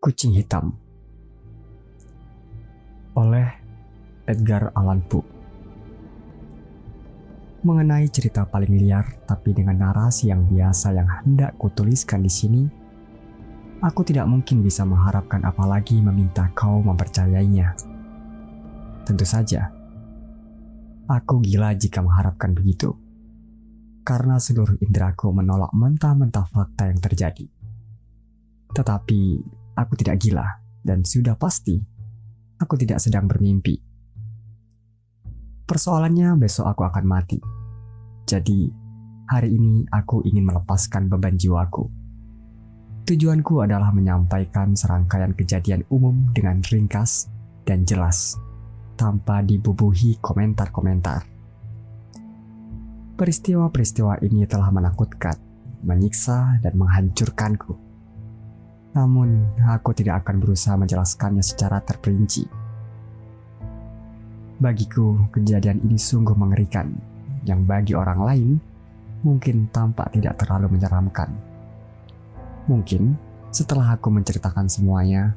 Kucing Hitam oleh Edgar Allan Poe. Mengenai cerita paling liar tapi dengan narasi yang biasa yang hendak kutuliskan di sini, aku tidak mungkin bisa mengharapkan apalagi meminta kau mempercayainya. Tentu saja, aku gila jika mengharapkan begitu, karena seluruh indraku menolak mentah-mentah fakta yang terjadi. Tetapi aku tidak gila, dan sudah pasti aku tidak sedang bermimpi. Persoalannya besok aku akan mati. Jadi, hari ini aku ingin melepaskan beban jiwaku. Tujuanku adalah menyampaikan serangkaian kejadian umum dengan ringkas dan jelas, tanpa dibubuhi komentar-komentar. Peristiwa-peristiwa ini telah menakutkan, menyiksa, dan menghancurkanku. Namun, aku tidak akan berusaha menjelaskannya secara terperinci. Bagiku, kejadian ini sungguh mengerikan, yang bagi orang lain mungkin tampak tidak terlalu menyeramkan. Mungkin setelah aku menceritakan semuanya,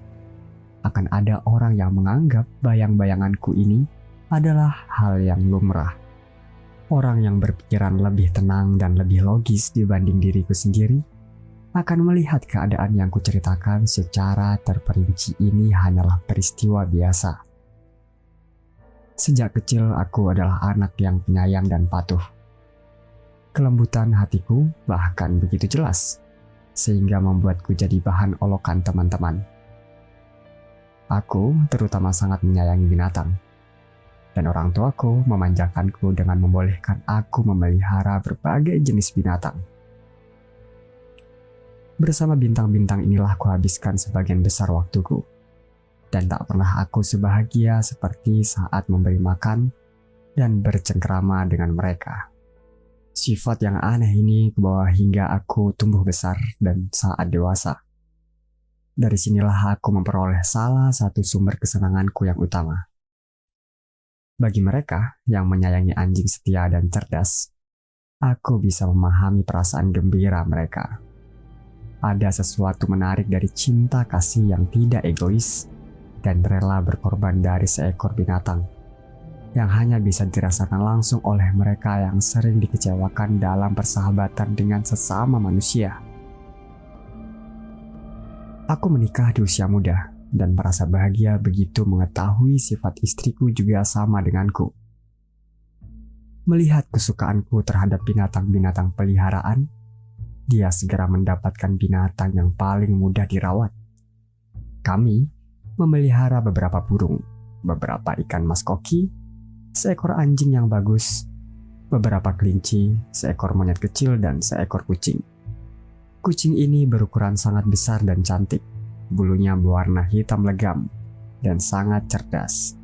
akan ada orang yang menganggap bayang-bayanganku ini adalah hal yang lumrah. Orang yang berpikiran lebih tenang dan lebih logis dibanding diriku sendiri akan melihat keadaan yang kuceritakan secara terperinci ini hanyalah peristiwa biasa. Sejak kecil aku adalah anak yang penyayang dan patuh. Kelembutan hatiku bahkan begitu jelas, sehingga membuatku jadi bahan olokan teman-teman. Aku terutama sangat menyayangi binatang, dan orang tuaku memanjakanku dengan membolehkan aku memelihara berbagai jenis binatang. Bersama bintang-bintang inilah kuhabiskan sebagian besar waktuku. Dan tak pernah aku sebahagia seperti saat memberi makan dan bercengkrama dengan mereka. Sifat yang aneh ini kebawa hingga aku tumbuh besar dan saat dewasa. Dari sinilah aku memperoleh salah satu sumber kesenanganku yang utama. Bagi mereka yang menyayangi anjing setia dan cerdas, aku bisa memahami perasaan gembira mereka. Ada sesuatu menarik dari cinta kasih yang tidak egois dan rela berkorban dari seekor binatang yang hanya bisa dirasakan langsung oleh mereka yang sering dikecewakan dalam persahabatan dengan sesama manusia. Aku menikah di usia muda dan merasa bahagia begitu mengetahui sifat istriku juga sama denganku. Melihat kesukaanku terhadap binatang-binatang peliharaan, dia segera mendapatkan binatang yang paling mudah dirawat. Kami memelihara beberapa burung, beberapa ikan mas koki, seekor anjing yang bagus, beberapa kelinci, seekor monyet kecil, dan seekor kucing. Kucing ini berukuran sangat besar dan cantik, bulunya berwarna hitam legam, dan sangat cerdas.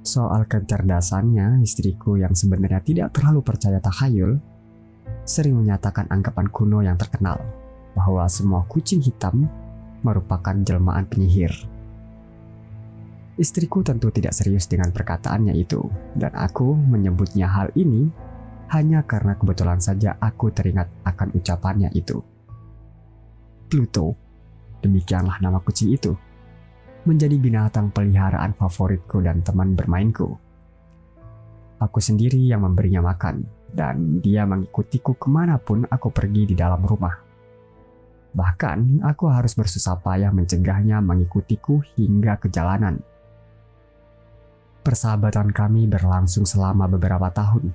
Soal kecerdasannya, istriku yang sebenarnya tidak terlalu percaya takhayul, sering menyatakan anggapan kuno yang terkenal, bahwa semua kucing hitam merupakan jelmaan penyihir. Istriku tentu tidak serius dengan perkataannya itu, dan aku menyebutnya hal ini hanya karena kebetulan saja aku teringat akan ucapannya itu. Pluto, demikianlah nama kucing itu, menjadi binatang peliharaan favoritku dan teman bermainku. Aku sendiri yang memberinya makan, dan dia mengikutiku kemanapun aku pergi di dalam rumah. Bahkan aku harus bersusah payah mencegahnya mengikutiku hingga ke jalanan. Persahabatan kami berlangsung selama beberapa tahun.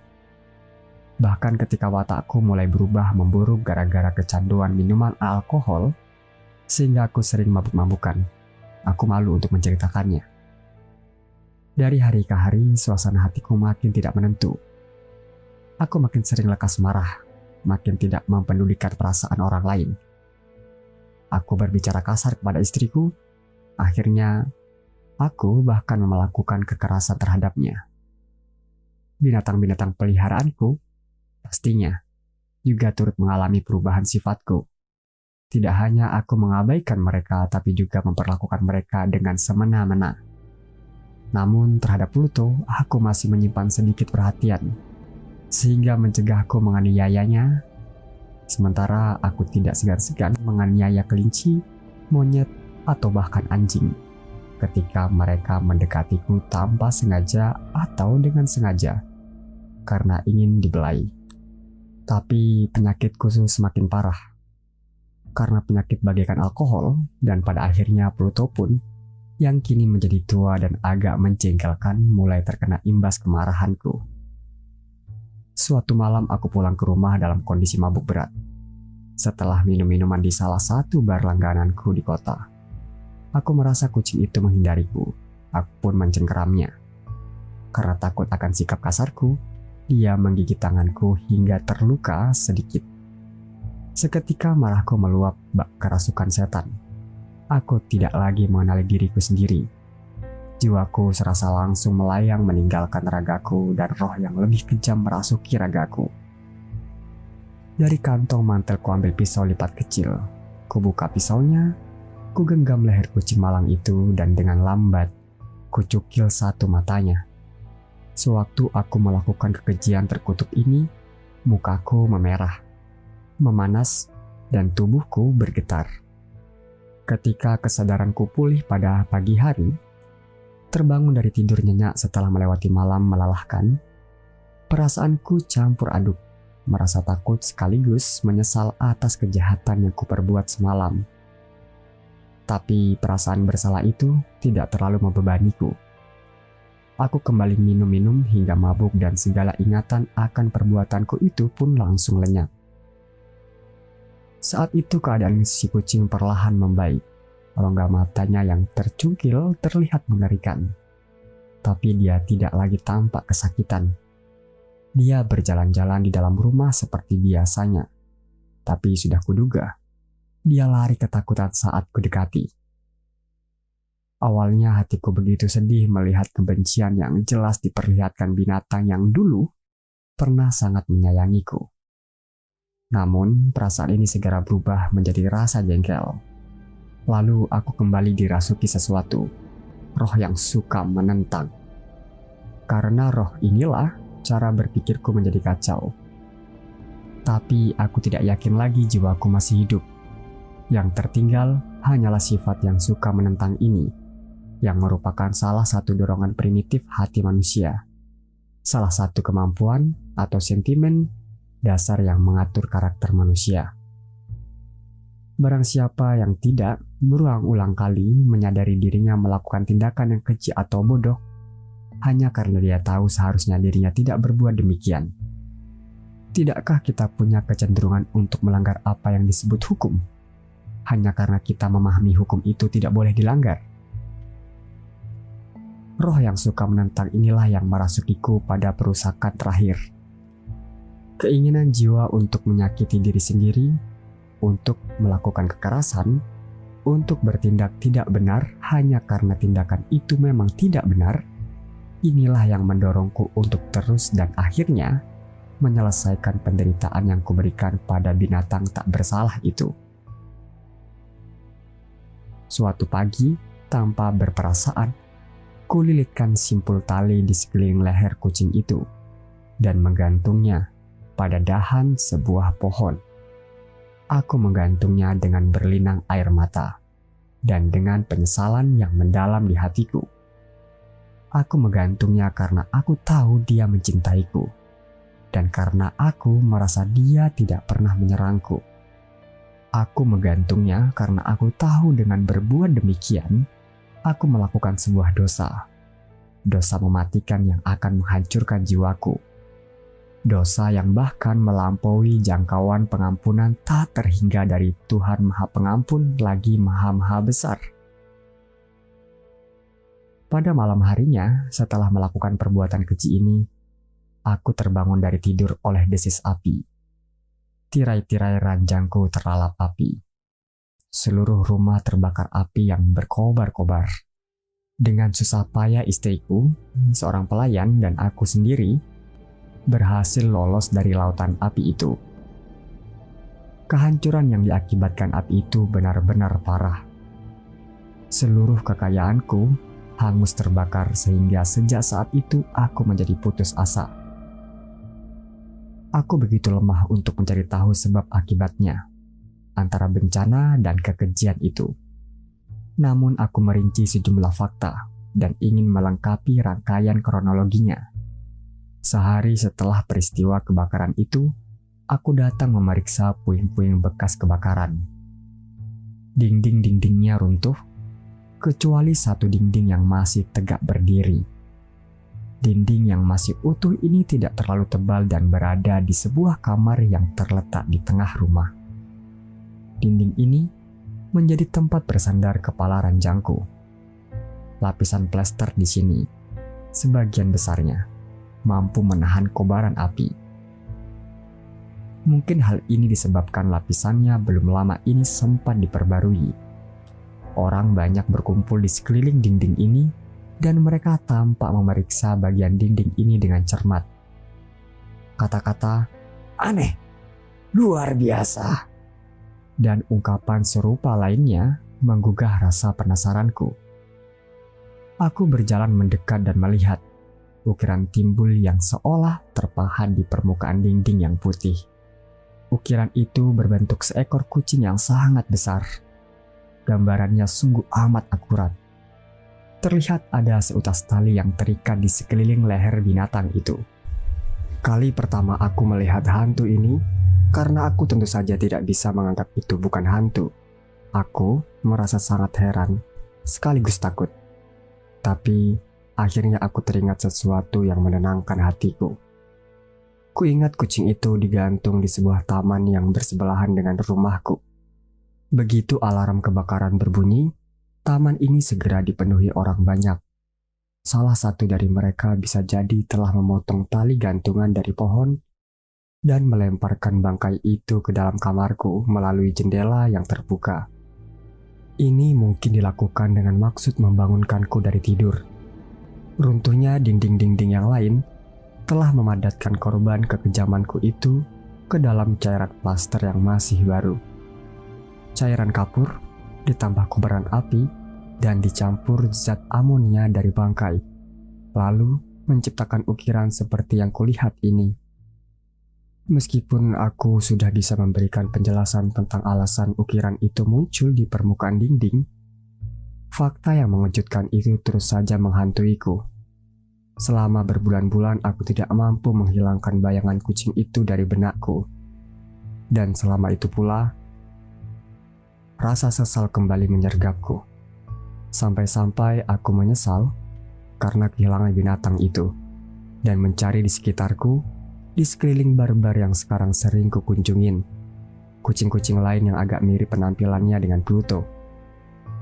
Bahkan ketika watakku mulai berubah memburuk gara-gara kecanduan minuman alkohol, sehingga aku sering mabuk-mabukan, aku malu untuk menceritakannya. Dari hari ke hari, suasana hatiku makin tidak menentu. Aku makin sering lekas marah, makin tidak mempedulikan perasaan orang lain. Aku berbicara kasar kepada istriku, akhirnya aku bahkan melakukan kekerasan terhadapnya. Binatang-binatang peliharaanku pastinya juga turut mengalami perubahan sifatku. Tidak hanya aku mengabaikan mereka, tapi juga memperlakukan mereka dengan semena-mena. Namun terhadap Pluto, aku masih menyimpan sedikit perhatian, sehingga mencegahku menganiayanya. Sementara aku tidak segan-segan menganiaya kelinci, monyet, atau bahkan anjing ketika mereka mendekatiku tanpa sengaja atau dengan sengaja karena ingin dibelai. Tapi penyakitku semakin parah karena penyakit bagaikan alkohol dan pada akhirnya Pluto pun yang kini menjadi tua dan agak menjengkelkan mulai terkena imbas kemarahanku. Suatu malam aku pulang ke rumah dalam kondisi mabuk berat. Setelah minum minuman di salah satu bar langgananku di kota, aku merasa kucing itu menghindariku. Aku pun mencengkeramnya. Karena takut akan sikap kasarku, dia menggigit tanganku hingga terluka sedikit. Seketika marahku meluap bak kerasukan setan. Aku tidak lagi mengenali diriku sendiri. Jiwaku serasa langsung melayang meninggalkan ragaku dan roh yang lebih kejam merasuki ragaku. Dari kantong mantelku ambil pisau lipat kecil. Ku buka pisaunya, ku genggam leher kucing malang itu dan dengan lambat ku cukil satu matanya. Sewaktu aku melakukan kekejian terkutuk ini, mukaku memerah, memanas, dan tubuhku bergetar. Ketika kesadaranku pulih pada pagi hari, terbangun dari tidur nyenyak setelah melewati malam melelahkan, perasaanku campur aduk, merasa takut sekaligus menyesal atas kejahatan yang kuperbuat semalam. Tapi perasaan bersalah itu tidak terlalu membebaniku. Aku kembali minum-minum hingga mabuk dan segala ingatan akan perbuatanku itu pun langsung lenyap. Saat itu keadaan si kucing perlahan membaik. Rongga matanya yang tercungkil terlihat mengerikan. Tapi dia tidak lagi tampak kesakitan. Dia berjalan-jalan di dalam rumah seperti biasanya. Tapi sudah kuduga, dia lari ketakutan saat kudekati. Awalnya hatiku begitu sedih melihat kebencian yang jelas diperlihatkan binatang yang dulu pernah sangat menyayangiku. Namun perasaan ini segera berubah menjadi rasa jengkel. Lalu aku kembali dirasuki sesuatu, roh yang suka menentang. Karena roh inilah cara berpikirku menjadi kacau. Tapi aku tidak yakin lagi jiwaku masih hidup. Yang tertinggal hanyalah sifat yang suka menentang ini, yang merupakan salah satu dorongan primitif hati manusia. Salah satu kemampuan atau sentimen dasar yang mengatur karakter manusia. Barang siapa yang tidak berulang-ulang kali menyadari dirinya melakukan tindakan yang keji atau bodoh, hanya karena dia tahu seharusnya dirinya tidak berbuat demikian. Tidakkah kita punya kecenderungan untuk melanggar apa yang disebut hukum, hanya karena kita memahami hukum itu tidak boleh dilanggar? Roh yang suka menentang inilah yang merasukiku pada perusakan terakhir. Keinginan jiwa untuk menyakiti diri sendiri, untuk melakukan kekerasan, untuk bertindak tidak benar hanya karena tindakan itu memang tidak benar, inilah yang mendorongku untuk terus dan akhirnya menyelesaikan penderitaan yang kuberikan pada binatang tak bersalah itu. Suatu pagi, tanpa berperasaan, kulilitkan simpul tali di sekeliling leher kucing itu dan menggantungnya pada dahan sebuah pohon. Aku menggantungnya dengan berlinang air mata dan dengan penyesalan yang mendalam di hatiku. Aku menggantungnya karena aku tahu dia mencintaiku dan karena aku merasa dia tidak pernah menyerangku. Aku menggantungnya karena aku tahu dengan berbuat demikian, aku melakukan sebuah dosa. Dosa mematikan yang akan menghancurkan jiwaku. Dosa yang bahkan melampaui jangkauan pengampunan tak terhingga dari Tuhan Maha Pengampun lagi Maha Besar. Pada malam harinya, setelah melakukan perbuatan keji ini, aku terbangun dari tidur oleh desis api. Tirai-tirai ranjangku terlalap api. Seluruh rumah terbakar api yang berkobar-kobar. Dengan susah payah istriku, seorang pelayan dan aku sendiri berhasil lolos dari lautan api itu. Kehancuran yang diakibatkan api itu benar-benar parah. Seluruh kekayaanku hangus terbakar sehingga sejak saat itu aku menjadi putus asa. Aku begitu lemah untuk mencari tahu sebab akibatnya antara bencana dan kekejian itu. Namun aku merinci sejumlah fakta dan ingin melengkapi rangkaian kronologinya. Sehari setelah peristiwa kebakaran itu, aku datang memeriksa puing-puing bekas kebakaran. Dinding-dindingnya runtuh, kecuali satu dinding yang masih tegak berdiri. Dinding yang masih utuh ini tidak terlalu tebal dan berada di sebuah kamar yang terletak di tengah rumah. Dinding ini menjadi tempat bersandar kepala ranjangku. Lapisan plester di sini, sebagian besarnya, mampu menahan kobaran api. Mungkin hal ini disebabkan lapisannya belum lama ini sempat diperbarui. Orang banyak berkumpul di sekeliling dinding ini dan mereka tampak memeriksa bagian dinding ini dengan cermat. Kata-kata "aneh", "luar biasa", dan ungkapan serupa lainnya menggugah rasa penasaranku. Aku berjalan mendekat dan melihat ukiran timbul yang seolah terpahat di permukaan dinding yang putih. Ukiran itu berbentuk seekor kucing yang sangat besar. Gambarannya sungguh amat akurat. Terlihat ada seutas tali yang terikat di sekeliling leher binatang itu. Kali pertama aku melihat hantu ini, karena aku tentu saja tidak bisa menganggap itu bukan hantu. Aku merasa sangat heran, sekaligus takut. Tapi akhirnya aku teringat sesuatu yang menenangkan hatiku. Kuingat kucing itu digantung di sebuah taman yang bersebelahan dengan rumahku. Begitu alarm kebakaran berbunyi, taman ini segera dipenuhi orang banyak. Salah satu dari mereka bisa jadi telah memotong tali gantungan dari pohon dan melemparkan bangkai itu ke dalam kamarku melalui jendela yang terbuka. Ini mungkin dilakukan dengan maksud membangunkanku dari tidur. Runtuhnya dinding-dinding yang lain telah memadatkan korban kekejamanku itu ke dalam cairan plaster yang masih baru. Cairan kapur ditambah kobaran api dan dicampur zat amonia dari bangkai, lalu menciptakan ukiran seperti yang kulihat ini. Meskipun aku sudah bisa memberikan penjelasan tentang alasan ukiran itu muncul di permukaan dinding, fakta yang mengejutkan itu terus saja menghantuiku. Selama berbulan-bulan aku tidak mampu menghilangkan bayangan kucing itu dari benakku. Dan selama itu pula, rasa sesal kembali menyergapku. Sampai-sampai aku menyesal karena kehilangan binatang itu dan mencari di sekitarku, di sekeliling bar-bar yang sekarang sering kukunjungin, kucing-kucing lain yang agak mirip penampilannya dengan Pluto,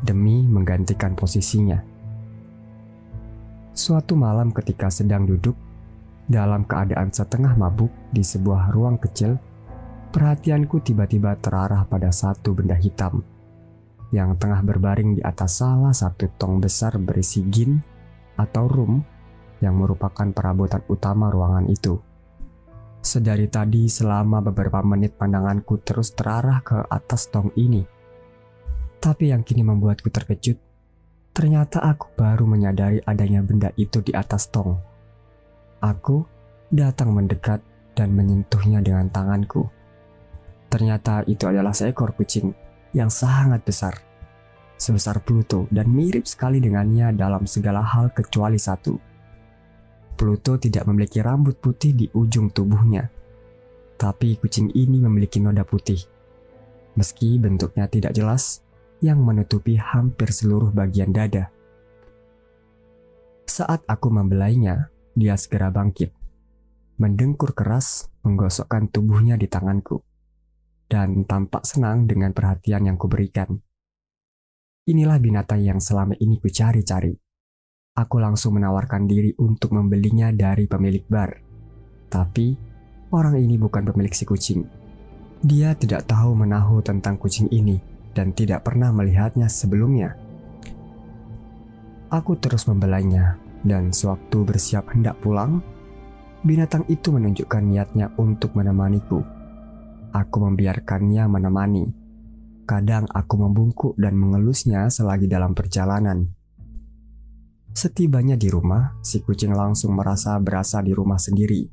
demi menggantikan posisinya. Suatu malam ketika sedang duduk dalam keadaan setengah mabuk di sebuah ruang kecil, perhatianku tiba-tiba terarah pada satu benda hitam yang tengah berbaring di atas salah satu tong besar berisi gin atau rum yang merupakan perabotan utama ruangan itu. Sedari tadi selama beberapa menit pandanganku terus terarah ke atas tong ini. Tapi yang kini membuatku terkejut, ternyata aku baru menyadari adanya benda itu di atas tong. Aku datang mendekat dan menyentuhnya dengan tanganku. Ternyata itu adalah seekor kucing yang sangat besar, sebesar Pluto dan mirip sekali dengannya dalam segala hal kecuali satu. Pluto tidak memiliki rambut putih di ujung tubuhnya, tapi kucing ini memiliki noda putih. Meski bentuknya tidak jelas, yang menutupi hampir seluruh bagian dada. Saat aku membelainya, dia segera bangkit, mendengkur keras, menggosokkan tubuhnya di tanganku, dan tampak senang dengan perhatian yang kuberikan. Inilah binatang yang selama ini kucari-cari. Aku langsung menawarkan diri untuk membelinya dari pemilik bar. Tapi, orang ini bukan pemilik si kucing. Dia tidak tahu menahu tentang kucing ini dan tidak pernah melihatnya sebelumnya. Aku terus membelainya, dan sewaktu bersiap hendak pulang, binatang itu menunjukkan niatnya untuk menemaniku. Aku membiarkannya menemani. Kadang aku membungkuk dan mengelusnya selagi dalam perjalanan. Setibanya di rumah, si kucing langsung merasa berasa di rumah sendiri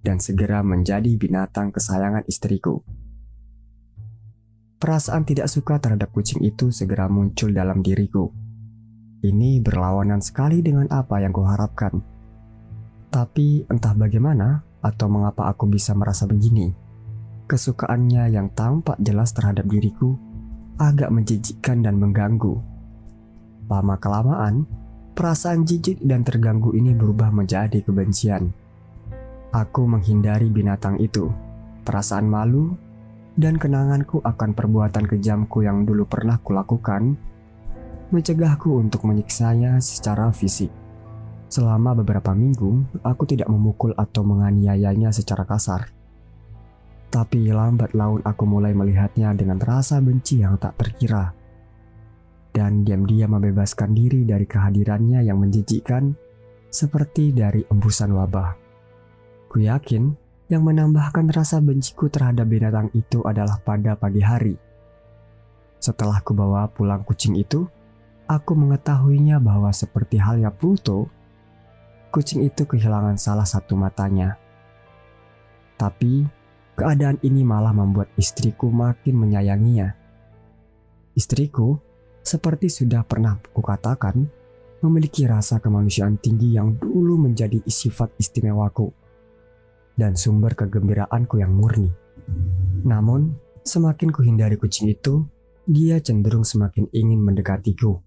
dan segera menjadi binatang kesayangan istriku. Perasaan tidak suka terhadap kucing itu segera muncul dalam diriku. Ini berlawanan sekali dengan apa yang kuharapkan. Tapi entah bagaimana atau mengapa aku bisa merasa begini. Kesukaannya yang tampak jelas terhadap diriku agak menjijikkan dan mengganggu. Lama-kelamaan, perasaan jijik dan terganggu ini berubah menjadi kebencian. Aku menghindari binatang itu. Perasaan malu dan kenanganku akan perbuatan kejamku yang dulu pernah kulakukan mencegahku untuk menyiksanya secara fisik. Selama beberapa minggu, aku tidak memukul atau menganiayanya secara kasar. Tapi lambat laun aku mulai melihatnya dengan rasa benci yang tak terkira. Dan diam-diam membebaskan diri dari kehadirannya yang menjijikkan seperti dari embusan wabah. Ku yakin yang menambahkan rasa benciku terhadap binatang itu adalah pada pagi hari. Setelah ku bawa pulang kucing itu, aku mengetahuinya bahwa seperti halnya Pluto, kucing itu kehilangan salah satu matanya. Tapi keadaan ini malah membuat istriku makin menyayanginya. Istriku, seperti sudah pernah kukatakan, memiliki rasa kemanusiaan tinggi yang dulu menjadi sifat istimewaku dan sumber kegembiraanku yang murni. Namun, semakin kuhindari kucing itu, dia cenderung semakin ingin mendekatiku.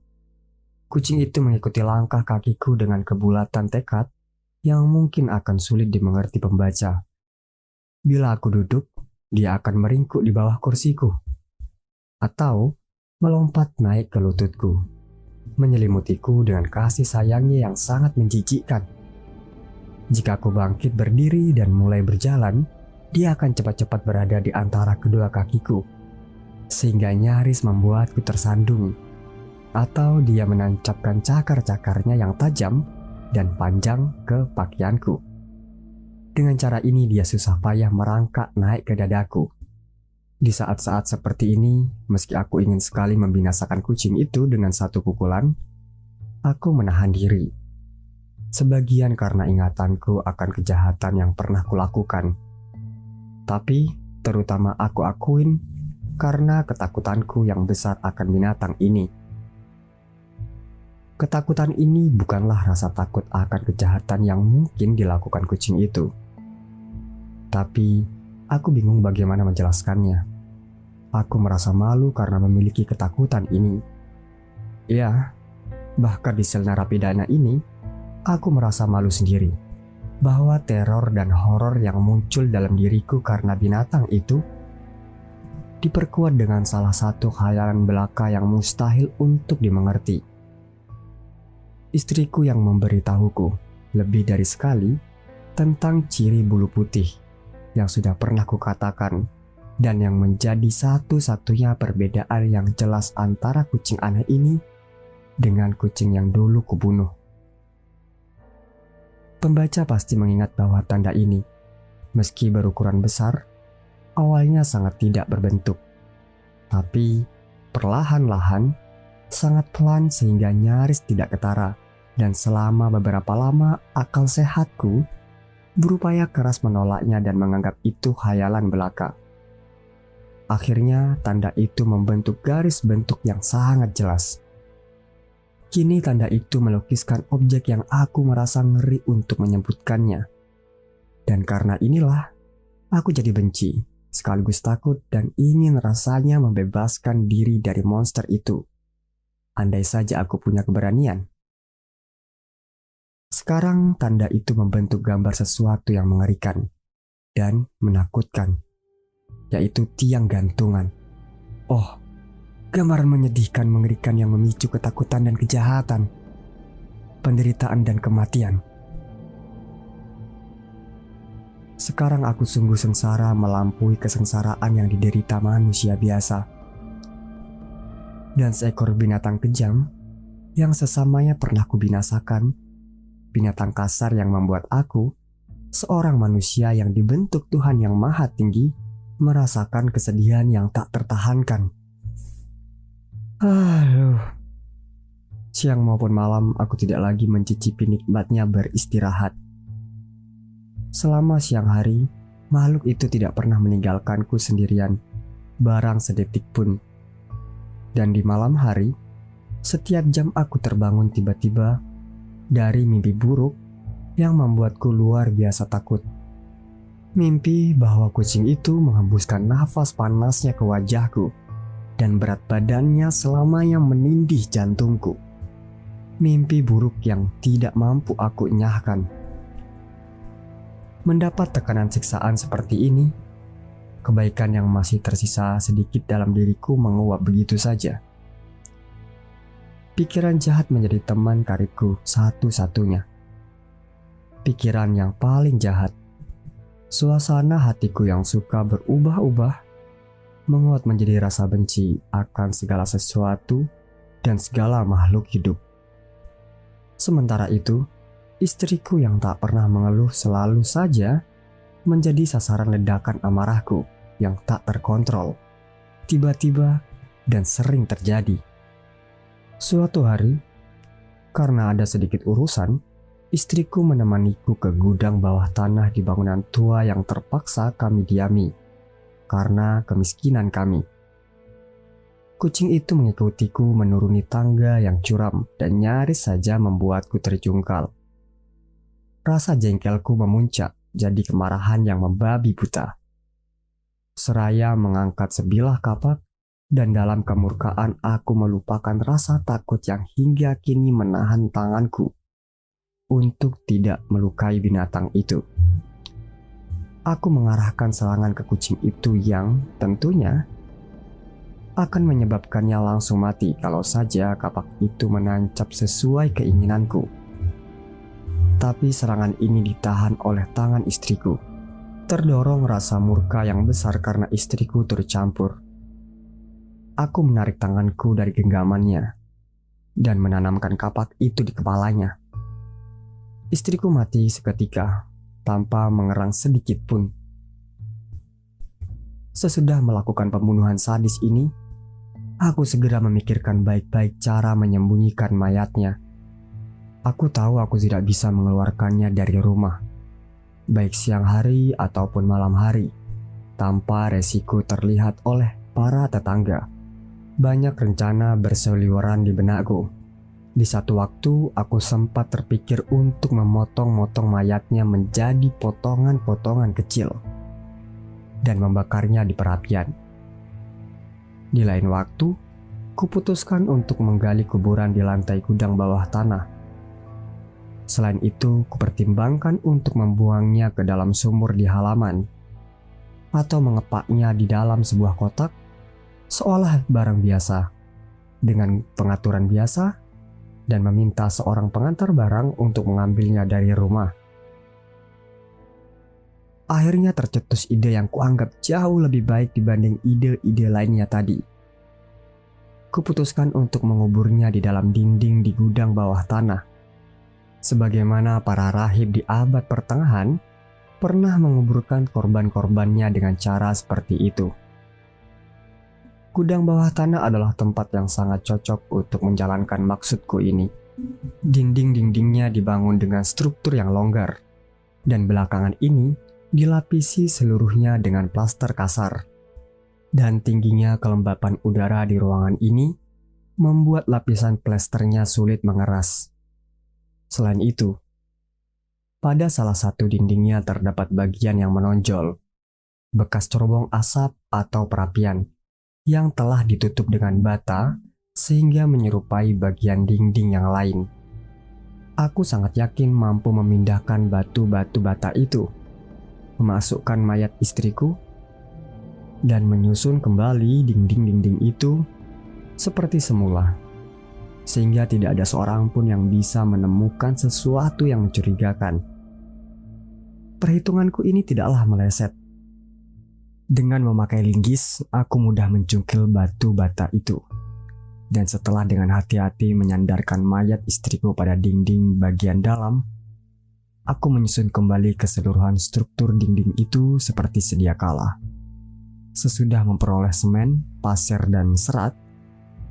Kucing itu mengikuti langkah kakiku dengan kebulatan tekad yang mungkin akan sulit dimengerti pembaca. Bila aku duduk, dia akan meringkuk di bawah kursiku, atau melompat naik ke lututku, menyelimutiku dengan kasih sayangnya yang sangat menjijikkan. Jika aku bangkit berdiri dan mulai berjalan, dia akan cepat-cepat berada di antara kedua kakiku, sehingga nyaris membuatku tersandung. Atau dia menancapkan cakar-cakarnya yang tajam dan panjang ke pakaianku. Dengan cara ini dia susah payah merangkak naik ke dadaku. Di saat-saat seperti ini, meski aku ingin sekali membinasakan kucing itu dengan satu pukulan, aku menahan diri. Sebagian karena ingatanku akan kejahatan yang pernah kulakukan. Tapi terutama aku akuin karena ketakutanku yang besar akan binatang ini. Ketakutan ini bukanlah rasa takut akan kejahatan yang mungkin dilakukan kucing itu. Tapi aku bingung bagaimana menjelaskannya. Aku merasa malu karena memiliki ketakutan ini. Ya, bahkan di sel narapidana ini, aku merasa malu sendiri bahwa teror dan horor yang muncul dalam diriku karena binatang itu diperkuat dengan salah satu khayalan belaka yang mustahil untuk dimengerti. Istriku yang memberitahuku lebih dari sekali tentang ciri bulu putih yang sudah pernah kukatakan dan yang menjadi satu-satunya perbedaan yang jelas antara kucing aneh ini dengan kucing yang dulu kubunuh. Pembaca pasti mengingat bahwa tanda ini, meski berukuran besar, awalnya sangat tidak berbentuk. Tapi perlahan-lahan, sangat pelan sehingga nyaris tidak ketara. Dan selama beberapa lama akal sehatku berupaya keras menolaknya dan menganggap itu khayalan belaka. Akhirnya tanda itu membentuk garis bentuk yang sangat jelas. Kini tanda itu melukiskan objek yang aku merasa ngeri untuk menyebutkannya. Dan karena inilah, aku jadi benci, sekaligus takut dan ingin rasanya membebaskan diri dari monster itu. Andai saja aku punya keberanian. Sekarang tanda itu membentuk gambar sesuatu yang mengerikan dan menakutkan, yaitu tiang gantungan. Oh, gambaran menyedihkan mengerikan yang memicu ketakutan dan kejahatan, penderitaan dan kematian. Sekarang aku sungguh sengsara melampaui kesengsaraan yang diderita manusia biasa. Dan seekor binatang kejam yang sesamanya pernah kubinasakan, binatang kasar yang membuat aku, seorang manusia yang dibentuk Tuhan yang Maha Tinggi, merasakan kesedihan yang tak tertahankan. Siang maupun malam aku tidak lagi mencicipi nikmatnya beristirahat. Selama siang hari, makhluk itu tidak pernah meninggalkanku sendirian barang sedetik pun. Dan di malam hari, setiap jam aku terbangun tiba-tiba dari mimpi buruk yang membuatku luar biasa takut. Mimpi bahwa kucing itu menghembuskan nafas panasnya ke wajahku dan berat badannya selamanya menindih jantungku. Mimpi buruk yang tidak mampu aku enyahkan. Mendapat tekanan siksaan seperti ini, kebaikan yang masih tersisa sedikit dalam diriku menguap begitu saja. Pikiran jahat menjadi teman karibku satu-satunya. Pikiran yang paling jahat. Suasana hatiku yang suka berubah-ubah menguat menjadi rasa benci akan segala sesuatu dan segala makhluk hidup. Sementara itu, istriku yang tak pernah mengeluh selalu saja menjadi sasaran ledakan amarahku yang tak terkontrol, tiba-tiba dan sering terjadi. Suatu hari, karena ada sedikit urusan, istriku menemaniku ke gudang bawah tanah di bangunan tua yang terpaksa kami diami karena kemiskinan kami. Kucing itu mengikutiku menuruni tangga yang curam dan nyaris saja membuatku terjungkal. Rasa jengkelku memuncak jadi kemarahan yang membabi buta. Seraya mengangkat sebilah kapak, dan dalam kemurkaan aku melupakan rasa takut yang hingga kini menahan tanganku untuk tidak melukai binatang itu. Aku mengarahkan serangan ke kucing itu yang tentunya akan menyebabkannya langsung mati kalau saja kapak itu menancap sesuai keinginanku. Tapi serangan ini ditahan oleh tangan istriku. Terdorong rasa murka yang besar karena istriku turut campur. Aku menarik tanganku dari genggamannya dan menanamkan kapak itu di kepalanya. Istriku mati seketika tanpa mengerang sedikit pun. Sesudah melakukan pembunuhan sadis ini, aku segera memikirkan baik-baik cara menyembunyikan mayatnya. Aku tahu aku tidak bisa mengeluarkannya dari rumah, baik siang hari ataupun malam hari, tanpa resiko terlihat oleh para tetangga. Banyak rencana berseliweran di benakku. Di satu waktu, aku sempat terpikir untuk memotong-motong mayatnya menjadi potongan-potongan kecil dan membakarnya di perapian. Di lain waktu, kuputuskan untuk menggali kuburan di lantai gudang bawah tanah. Selain itu, kupertimbangkan untuk membuangnya ke dalam sumur di halaman atau mengepaknya di dalam sebuah kotak seolah barang biasa dengan pengaturan biasa dan meminta seorang pengantar barang untuk mengambilnya dari rumah. Akhirnya tercetus ide yang kuanggap jauh lebih baik dibanding ide-ide lainnya tadi. Kuputuskan untuk menguburnya di dalam dinding di gudang bawah tanah. Sebagaimana para rahib di abad pertengahan pernah menguburkan korban-korbannya dengan cara seperti itu. Gudang bawah tanah adalah tempat yang sangat cocok untuk menjalankan maksudku ini. Dinding-dindingnya dibangun dengan struktur yang longgar, dan belakangan ini dilapisi seluruhnya dengan plaster kasar. Dan tingginya kelembapan udara di ruangan ini membuat lapisan plasternya sulit mengeras. Selain itu, pada salah satu dindingnya terdapat bagian yang menonjol, bekas cerobong asap atau perapian yang telah ditutup dengan bata sehingga menyerupai bagian dinding yang lain. Aku sangat yakin mampu memindahkan batu-batu bata itu, memasukkan mayat istriku, dan menyusun kembali dinding-dinding itu seperti semula, sehingga tidak ada seorang pun yang bisa menemukan sesuatu yang mencurigakan. Perhitunganku ini tidaklah meleset. Dengan memakai linggis, aku mudah mencungkil batu bata itu. Dan setelah dengan hati-hati menyandarkan mayat istriku pada dinding bagian dalam, aku menyusun kembali keseluruhan struktur dinding itu seperti sedia kala. Sesudah memperoleh semen, pasir, dan serat,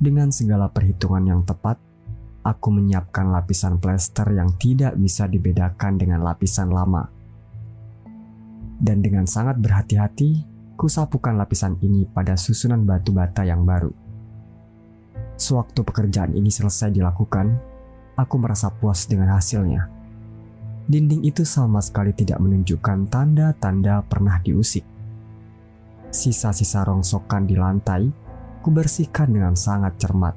dengan segala perhitungan yang tepat, aku menyiapkan lapisan plester yang tidak bisa dibedakan dengan lapisan lama. Dan dengan sangat berhati-hati, Kusapukan lapisan ini pada susunan batu bata yang baru. Sewaktu pekerjaan ini selesai dilakukan, aku merasa puas dengan hasilnya. Dinding itu sama sekali tidak menunjukkan tanda-tanda pernah diusik. Sisa-sisa rongsokan di lantai kubersihkan dengan sangat cermat.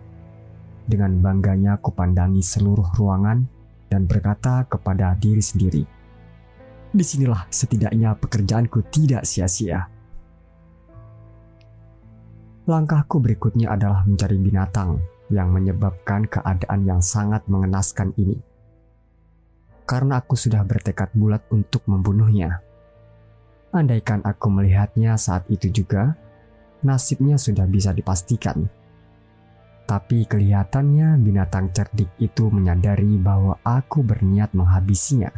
Dengan bangganya kupandangi seluruh ruangan dan berkata kepada diri sendiri, disinilah setidaknya pekerjaanku tidak sia-sia. Langkahku berikutnya adalah mencari binatang yang menyebabkan keadaan yang sangat mengenaskan ini. Karena aku sudah bertekad bulat untuk membunuhnya. Andaikan aku melihatnya saat itu juga, nasibnya sudah bisa dipastikan. Tapi kelihatannya binatang cerdik itu menyadari bahwa aku berniat menghabisinya.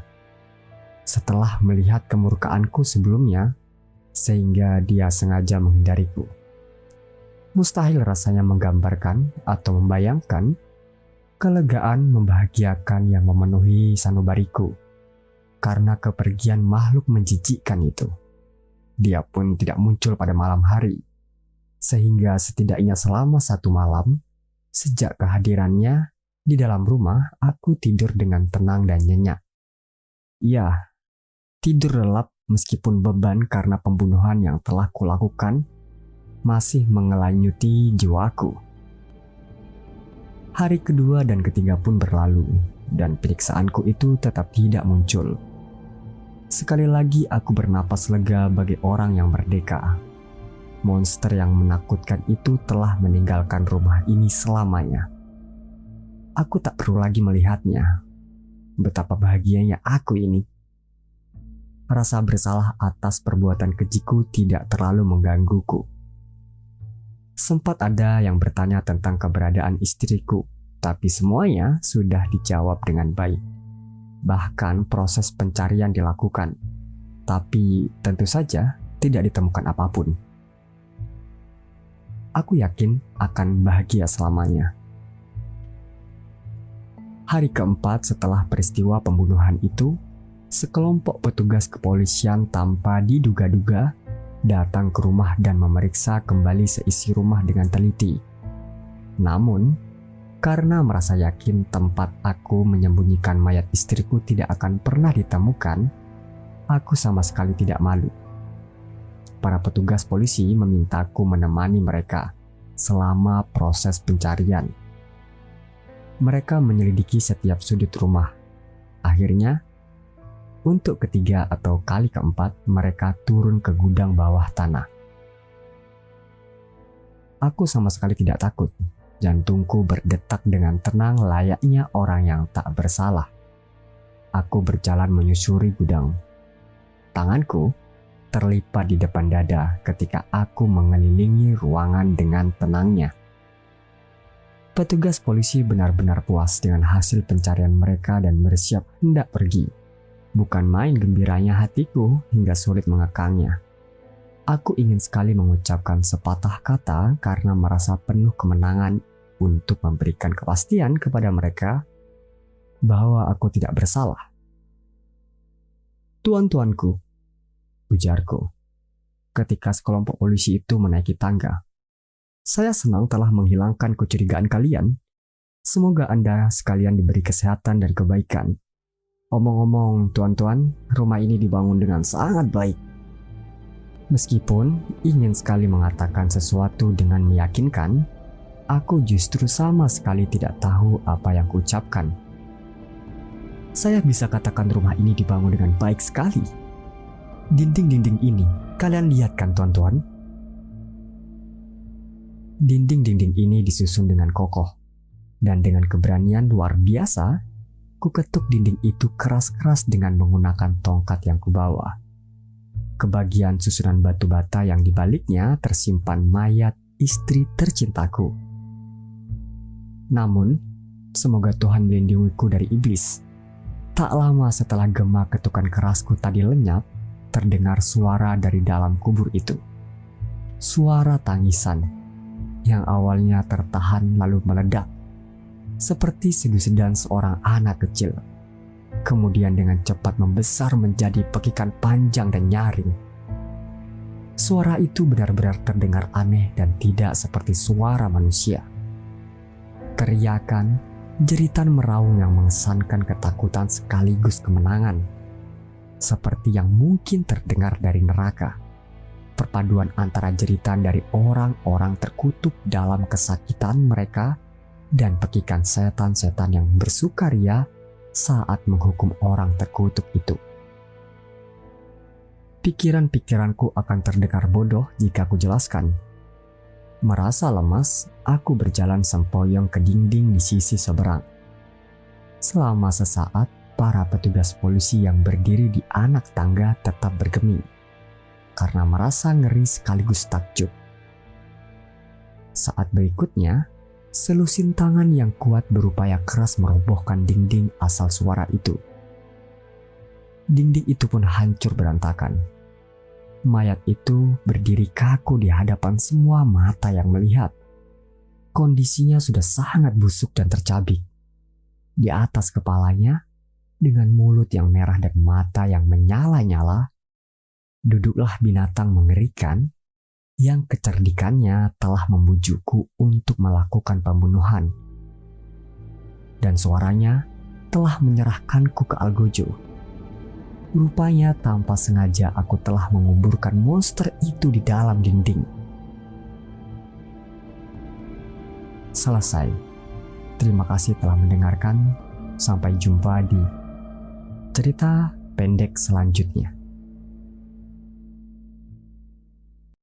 Setelah melihat kemurkaanku sebelumnya, sehingga dia sengaja menghindariku. Mustahil rasanya menggambarkan atau membayangkan kelegaan membahagiakan yang memenuhi sanubariku karena kepergian makhluk menjijikkan itu. Dia pun tidak muncul pada malam hari, sehingga setidaknya selama 1 malam sejak kehadirannya di dalam rumah aku tidur dengan tenang dan nyenyak. Ya, tidur lelap meskipun beban karena pembunuhan yang telah kulakukan masih mengelanyuti jiwaku. Hari kedua dan ketiga pun berlalu, dan periksaanku itu tetap tidak muncul. Sekali lagi aku bernapas lega bagi orang yang merdeka. Monster yang menakutkan itu telah meninggalkan rumah ini selamanya. Aku tak perlu lagi melihatnya. Betapa bahagianya aku ini. Rasa bersalah atas perbuatan kejiku tidak terlalu menggangguku. Sempat ada yang bertanya tentang keberadaan istriku, tapi semuanya sudah dijawab dengan baik. Bahkan proses pencarian dilakukan, tapi tentu saja tidak ditemukan apapun. Aku yakin akan bahagia selamanya. Hari keempat setelah peristiwa pembunuhan itu, sekelompok petugas kepolisian tanpa diduga-duga datang ke rumah dan memeriksa kembali seisi rumah dengan teliti. Namun, karena merasa yakin tempat aku menyembunyikan mayat istriku tidak akan pernah ditemukan, aku sama sekali tidak malu. Para petugas polisi memintaku menemani mereka selama proses pencarian. Mereka menyelidiki setiap sudut rumah. Akhirnya, untuk ketiga atau kali keempat, mereka turun ke gudang bawah tanah. Aku sama sekali tidak takut. Jantungku berdetak dengan tenang layaknya orang yang tak bersalah. Aku berjalan menyusuri gudang. Tanganku terlipat di depan dada ketika aku mengelilingi ruangan dengan tenangnya. Petugas polisi benar-benar puas dengan hasil pencarian mereka dan bersiap hendak pergi. Bukan main gembiranya hatiku hingga sulit mengekangnya. Aku ingin sekali mengucapkan sepatah kata karena merasa penuh kemenangan untuk memberikan kepastian kepada mereka bahwa aku tidak bersalah. Tuan-tuanku, ujarku, ketika sekelompok polisi itu menaiki tangga. Saya senang telah menghilangkan kecurigaan kalian. Semoga Anda sekalian diberi kesehatan dan kebaikan. Omong-omong, tuan-tuan, rumah ini dibangun dengan sangat baik. Meskipun ingin sekali mengatakan sesuatu dengan meyakinkan, aku justru sama sekali tidak tahu apa yang kuucapkan. Saya bisa katakan rumah ini dibangun dengan baik sekali. Dinding-dinding ini, kalian lihat kan tuan-tuan? Dinding-dinding ini disusun dengan kokoh, dan dengan keberanian luar biasa, ku ketuk dinding itu keras-keras dengan menggunakan tongkat yang kubawa. Kebagian susunan batu bata yang dibaliknya tersimpan mayat istri tercintaku. Namun, semoga Tuhan melindungiku dari iblis. Tak lama setelah gema ketukan kerasku tadi lenyap, terdengar suara dari dalam kubur itu. Suara tangisan yang awalnya tertahan lalu meledak, seperti segusedan seorang anak kecil. Kemudian dengan cepat membesar menjadi pekikan panjang dan nyaring. Suara itu benar-benar terdengar aneh dan tidak seperti suara manusia. Teriakan, jeritan meraung yang mengesankan ketakutan sekaligus kemenangan. Seperti yang mungkin terdengar dari neraka. Perpaduan antara jeritan dari orang-orang terkutuk dalam kesakitan mereka dan pekikan setan-setan yang bersukaria saat menghukum orang terkutuk itu. Pikiran-pikiranku akan terdengar bodoh jika aku jelaskan. Merasa lemas, aku berjalan sempoyong ke dinding di sisi seberang. Selama sesaat, para petugas polisi yang berdiri di anak tangga tetap bergeming karena merasa ngeri sekaligus takjub. Saat berikutnya, selusin tangan yang kuat berupaya keras merobohkan dinding asal suara itu. Dinding itu pun hancur berantakan. Mayat itu berdiri kaku di hadapan semua mata yang melihat. Kondisinya sudah sangat busuk dan tercabik. Di atas kepalanya, dengan mulut yang merah dan mata yang menyala-nyala, duduklah binatang mengerikan yang kecerdikannya telah membujukku untuk melakukan pembunuhan. Dan suaranya telah menyerahkanku ke Algojo. Rupanya tanpa sengaja aku telah menguburkan monster itu di dalam dinding. Selesai. Terima kasih telah mendengarkan. Sampai jumpa di cerita pendek selanjutnya.